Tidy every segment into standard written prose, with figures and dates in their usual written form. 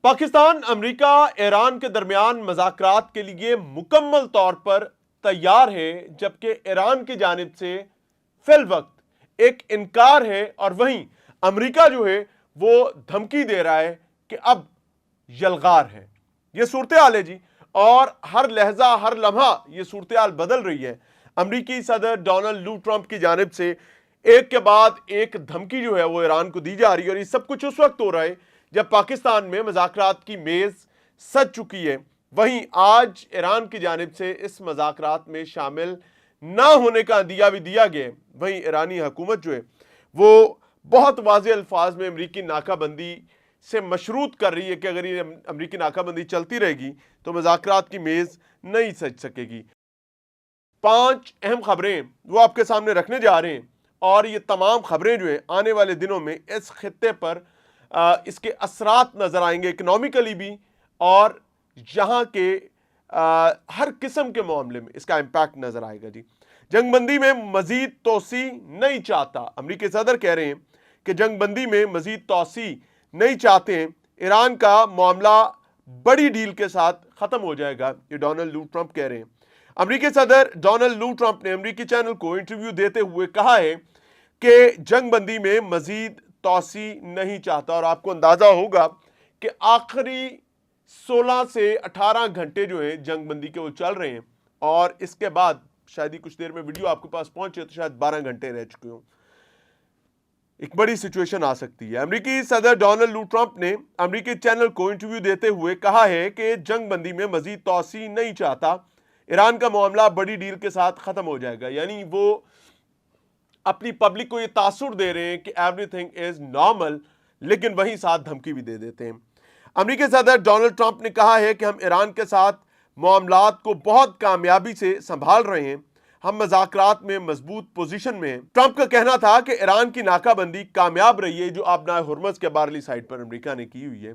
Pakistan America Iran के दरमियान मज़ाकरात के लिए मुकम्मल तौर पर तैयार है, जबकि ईरान की जानिब से फिल वक्त एक इनकार है और वहीं अमेरिका जो है वो धमकी दे रहा है कि अब यलगार है। ये सूरत हाल है जी, और हर लहजा हर लम्हा ये सूरत हाल बदल रही है। अमरीकी सदर डोनाल्ड लू ट्रंप की जानिब से एक के बाद एक धमकी जो है वो ईरान को दी जा रही है, और ये सब कुछ उस वक्त हो रहा है जब पाकिस्तान में मज़ाकरात की मेज़ सज चुकी है। वहीं आज ईरान की जानिब से इस मज़ाकरात में शामिल ना होने का अंदिया भी दिया गया है। वहीं ईरानी हुकूमत जो है वो बहुत वाज़ेह अल्फाज में अमरीकी नाकाबंदी से मशरूत कर रही है कि अगर ये अमरीकी नाकाबंदी चलती रहेगी तो मज़ाकरात की मेज़ नहीं सज सकेगी। 5 अहम खबरें वो आपके सामने रखने जा रहे हैं, और ये तमाम खबरें जो है आने वाले दिनों में इस खित्ते पर इसके असरात नज़र आएंगे, इकनॉमिकली भी, और यहाँ के हर किस्म के मामले में इसका इम्पैक्ट नज़र आएगा जी। जंगबंदी में मज़ीद तोसी नहीं चाहता, अमरीकी सदर कह रहे हैं कि जंगबंदी में मज़ीद तोसी नहीं चाहते हैं। ईरान का मामला बड़ी डील के साथ ख़त्म हो जाएगा, ये डोनाल्ड लू ट्रंप कह रहे हैं। अमरीकी सदर डोनाल्ड लू ट्रंप ने अमरीकी चैनल को इंटरव्यू देते हुए कहा है कि जंगबंदी में मज़ीद तोसी नहीं चाहता, और आपको अंदाजा होगा कि आखिरी 16 से 18 घंटे जो है जंगबंदी के वो चल रहे हैं, और इसके बाद शायद ही कुछ देर में वीडियो आपके पास पहुंचे तो शायद 12 घंटे रह चुके हों। एक बड़ी सिचुएशन आ सकती है। अमरीकी सदर डोनाल्ड लू ट्रंप ने अमरीकी चैनल को इंटरव्यू देते हुए कहा है कि जंगबंदी में मजीद तोसी नहीं चाहता, ईरान का मामला बड़ी डील के साथ खत्म हो जाएगा। यानी वो अपनी पब्लिक को ये तासुर दे रहे हैं कि एवरीथिंग इज नॉर्मल, लेकिन वहीं साथ धमकी भी दे देते हैं। अमेरिकी सदर डोनाल्ड ट्रंप ने कहा है कि हम ईरान के साथ मामलात को बहुत कामयाबी से संभाल रहे हैं, हम मज़ाकरात में मजबूत पोजीशन में हैं। ट्रंप का कहना था कि ईरान की नाकाबंदी कामयाब रही है जो आबनाए हुर्मुज़ के बारली साइड पर अमेरिका ने की हुई है।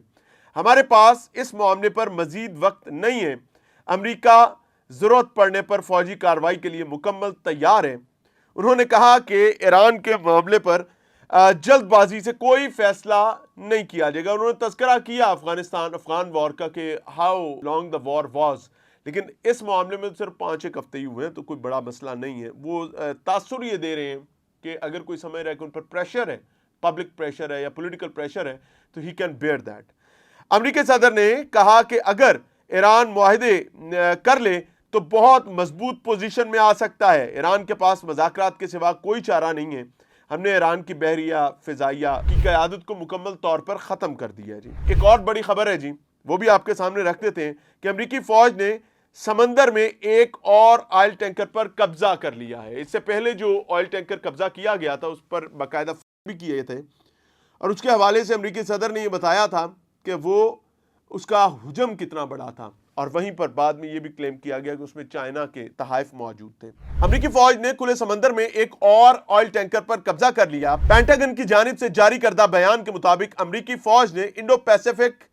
हमारे पास इस मामले पर मजीद वक्त नहीं है। अमेरिका ज़रूरत पड़ने पर फौजी कार्रवाई के लिए मुकम्मल तैयार है। उन्होंने कहा कि ईरान के मामले पर जल्दबाजी से कोई फैसला नहीं किया जाएगा। उन्होंने तज़किरा किया अफगान वॉर का कि how long the war was, लेकिन इस मामले में सिर्फ 5-1 हफ्ते ही हुए हैं, तो कोई बड़ा मसला नहीं है। वो तासुर ये दे रहे हैं कि अगर कोई समझ रहा है कि उन पर प्रेशर है, पब्लिक प्रेशर है या पॉलिटिकल प्रेशर है, तो ही कैन बेयर दैट। अमेरिकी सदर ने कहा कि अगर ईरान मुआहदे कर ले तो बहुत मजबूत पोजीशन में आ सकता है। ईरान के पास मज़ाकरात के सिवा कोई चारा नहीं है। हमने ईरान की बहरिया फिजाइया की क़यादत को मुकम्मल तौर पर ख़त्म कर दिया है जी। एक और बड़ी खबर है जी, वो भी आपके सामने रख देते हैं कि अमरीकी फ़ौज ने समंदर में एक और ऑयल टैंकर पर कब्जा कर लिया है। इससे पहले जो ऑयल टैंकर कब्जा किया गया था उस पर बाकायदा भी किए थे, और उसके हवाले से अमरीकी सदर ने यह बताया था कि वो उसका हुजम कितना बड़ा था, और वहीं पर बाद में यह भी क्लेम किया गया कि उसमें चाइना के तहाइफ मौजूद थे। अमरीकी फौज ने खुले समंदर में एक और ऑयल टैंकर पर कब्जा कर लिया। पेंटागन की जानिब से जारी करदा बयान के मुताबिक अमरीकी फौज ने इंडो पैसिफिक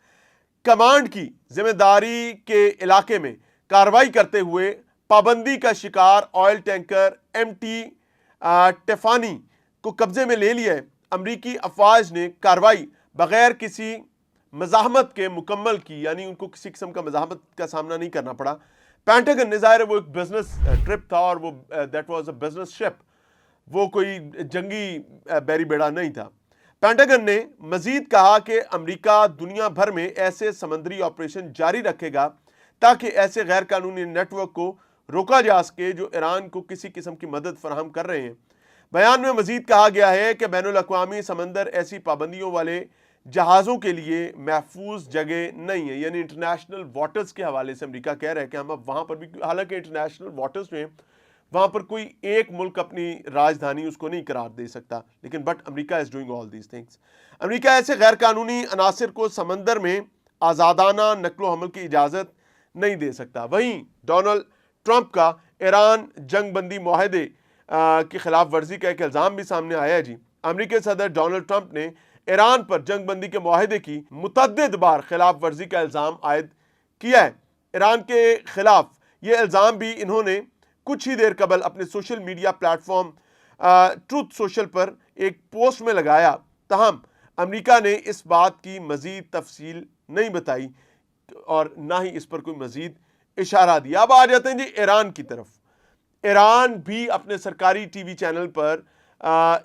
कमांड की जिम्मेदारी के इलाके में कार्रवाई करते हुए पाबंदी का शिकार ऑयल टैंकर MT टेफानी को कब्जे में ले लिया है। अमरीकी अफवाज ने कार्रवाई बगैर किसी मज़ाहमत के मुकम्मल की, यानी उनको किसी किस्म का मज़ाहमत का सामना नहीं करना पड़ा। पेंटागन ने, ज़ाहिर है वो एक बिजनेस ट्रिप था, और वो that was a business ship, वो कोई जंगी बैरी बेड़ा नहीं था। पेंटागन ने मजीद कहा कि अमेरिका दुनिया भर में ऐसे समंदरी ऑपरेशन जारी रखेगा ताकि ऐसे गैर कानूनी नेटवर्क को रोका जा सके जो ईरान को किसी किस्म की मदद फराहम कर रहे हैं। बयान में मजीद कहा गया है कि बैनुल अक़वामी समंदर ऐसी पाबंदियों वाले जहाज़ों के लिए महफूज जगह नहीं है। यानी इंटरनेशनल वाटर्स के हवाले से अमेरिका कह रहा है कि हम अब वहाँ पर भी, हालांकि इंटरनेशनल वाटर्स में वहाँ पर कोई एक मुल्क अपनी राजधानी उसको नहीं करार दे सकता, लेकिन but America is doing all these things. America ऐसे गैर कानूनी अनासर को समंदर में आज़ादाना नकलो हमल की इजाज़त नहीं दे सकता। वहीं डोनाल्ड ट्रंप का ईरान जंगबंदी मुआहदे की खिलाफ वर्जी का एक इल्ज़ाम भी सामने आया है जी। अमेरिकी सदर डोनाल्ड ट्रंप ने ईरान पर जंगबंदी के मुआहदे की मुतअद्दिद बार खिलाफ वर्जी का इल्ज़ाम आयद किया है। ईरान के खिलाफ ये इल्ज़ाम भी इन्होंने कुछ ही देर कबल अपने social media platform truth social पर एक पोस्ट में लगाया। तहम अमेरिका ने इस बात की मजीद तफसील نہیں بتائی اور نہ ہی اس پر کوئی مزید اشارہ دیا۔ اب آ جاتے ہیں جی ایران کی طرف۔ ایران بھی اپنے سرکاری ٹی وی چینل پر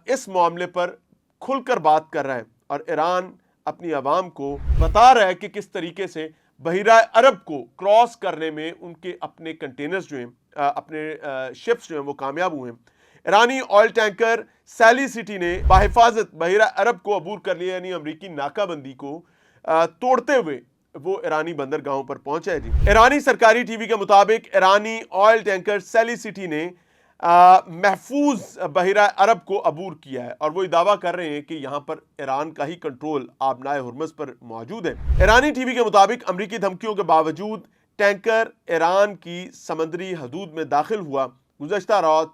اس معاملے پر کھل کر بات کر رہا ہے، اور ایران اپنی عوام کو بتا رہا ہے کہ کس طریقے سے بحیرہ عرب کو کراس کرنے میں ان کے اپنے کنٹینرز جو ہیں، اپنے شپس جو ہیں وہ کامیاب ہوئے ہیں۔ ایرانی آئل ٹینکر سیلی سٹی نے بحفاظت بحیرہ عرب کو عبور کر لیا، یعنی امریکی ناکہ بندی کو توڑتے ہوئے وہ ایرانی بندرگاہوں پر پہنچا ہے جی۔ ایرانی سرکاری ٹی وی کے مطابق ایرانی آئل ٹینکر سیلی سٹی نے محفوظ بحیرہ عرب کو عبور کیا ہے، اور وہ دعویٰ کر رہے ہیں کہ یہاں پر ایران کا ہی کنٹرول آبنائے ہرمز پر موجود ہے۔ ایرانی ٹی وی کے مطابق امریکی دھمکیوں کے باوجود ٹینکر ایران کی سمندری حدود میں داخل ہوا۔ گزشتہ رات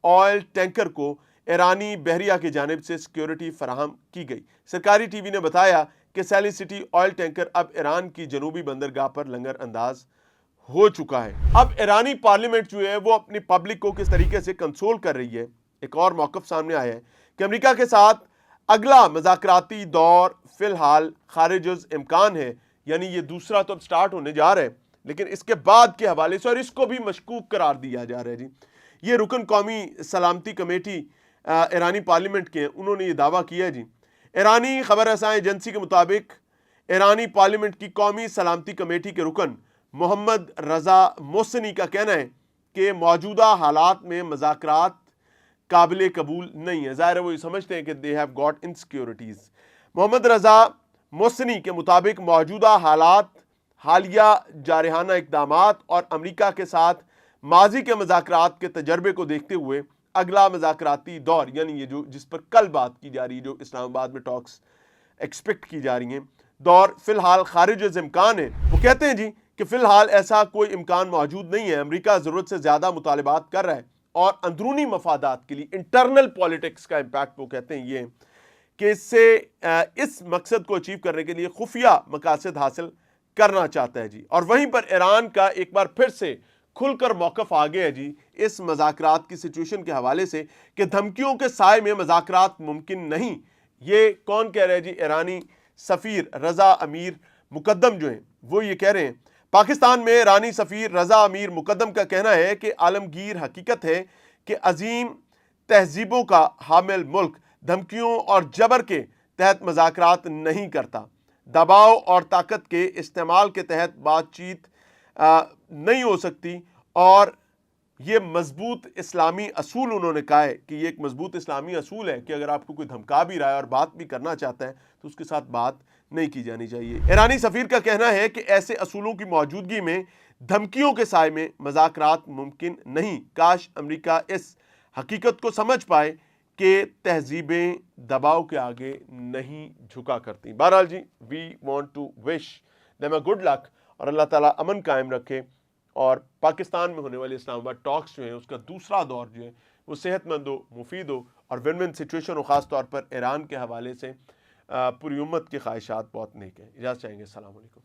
آئل ٹینکر کو ایرانی بحریہ کی جانب سے سیکیورٹی فراہم کی گئی۔ سرکاری ٹی وی نے بتایا کہ سیلی سٹی آئل ٹینکر اب ایران کی جنوبی بندرگاہ پر لنگر انداز ہو چکا ہے۔ اب ایرانی پارلیمنٹ جو ہے وہ اپنی پبلک کو کس طریقے سے کنسول کر رہی ہے، ایک اور موقف سامنے آیا ہے کہ امریکہ کے ساتھ اگلا مذاکراتی دور فی الحال خارج از امکان ہے، یعنی یہ دوسرا تو اب سٹارٹ ہونے جا رہا ہے، لیکن اس کے بعد کے حوالے سے، اور اس کو بھی مشکوک قرار دیا جا رہا ہے جی۔ یہ رکن قومی سلامتی کمیٹی ایرانی پارلیمنٹ کے ہیں، انہوں نے یہ دعویٰ کیا ہے جی۔ ایرانی خبر رساں ایجنسی کے مطابق ایرانی پارلیمنٹ کی قومی سلامتی کمیٹی کے رکن محمد رضا محسنی کا کہنا ہے کہ موجودہ حالات میں مذاکرات قابل قبول نہیں ہے۔ ظاہر ہے وہ یہ سمجھتے ہیں کہ they have got insecurities۔ محمد رضا محسنی کے مطابق موجودہ حالات، حالیہ جارحانہ اقدامات اور امریکہ کے ساتھ ماضی کے مذاکرات کے تجربے کو دیکھتے ہوئے اگلا مذاکراتی دور، یعنی یہ جو جس پر کل بات کی جا رہی ہے، جو اسلام آباد میں ٹاکس ایکسپیکٹ کی جا رہی ہیں، دور فی الحال خارج از امکان ہے۔ وہ کہتے ہیں جی کہ فی الحال ایسا کوئی امکان موجود نہیں ہے۔ امریکہ ضرورت سے زیادہ مطالبات کر رہا ہے، اور اندرونی مفادات کے لیے انٹرنل پالیٹکس کا امپیکٹ وہ کہتے ہیں یہ کہ اس مقصد کو اچیو کرنے کے لیے خفیہ مقاصد حاصل کرنا چاہتا ہے جی۔ اور وہیں پر ایران کا ایک بار پھر سے کھل کر موقف آ گیا ہے جی اس مذاکرات کی سچویشن کے حوالے سے کہ دھمکیوں کے سائے میں مذاکرات ممکن نہیں۔ یہ کون کہہ رہے ہیں جی؟ ایرانی سفیر رضا امیر مقدم جو ہیں وہ یہ کہہ رہے ہیں۔ پاکستان میں ایرانی سفیر رضا امیر مقدم کا کہنا ہے کہ عالمگیر حقیقت ہے کہ عظیم تہذیبوں کا حامل ملک دھمکیوں اور جبر کے تحت مذاکرات نہیں کرتا، دباؤ اور طاقت کے استعمال کے تحت بات چیت نہیں ہو سکتی، اور یہ مضبوط اسلامی اصول انہوں نے کہا ہے کہ یہ ایک مضبوط اسلامی اصول ہے کہ اگر آپ کو کوئی دھمکا بھی رہا ہے اور بات بھی کرنا چاہتا ہے تو اس کے ساتھ بات نہیں کی جانی چاہیے۔ ایرانی سفیر کا کہنا ہے کہ ایسے اصولوں کی موجودگی میں دھمکیوں کے سائے میں مذاکرات ممکن نہیں۔ کاش امریکہ اس حقیقت کو سمجھ پائے کہ تہذیبیں دباؤ کے آگے نہیں جھکا کرتی۔ بہرحال جی we want to wish them a good luck، اور اللہ تعالیٰ امن قائم رکھے، اور پاکستان میں ہونے والے اسلام آباد ٹاکس جو ہیں اس کا دوسرا دور جو ہے وہ صحت مند ہو، مفید ہو، اور ون ون سچویشن ہو۔ خاص طور پر ایران کے حوالے سے پوری امت کی خواہشات بہت نیک ہیں۔ اجازت چاہیں گے، السلام علیکم۔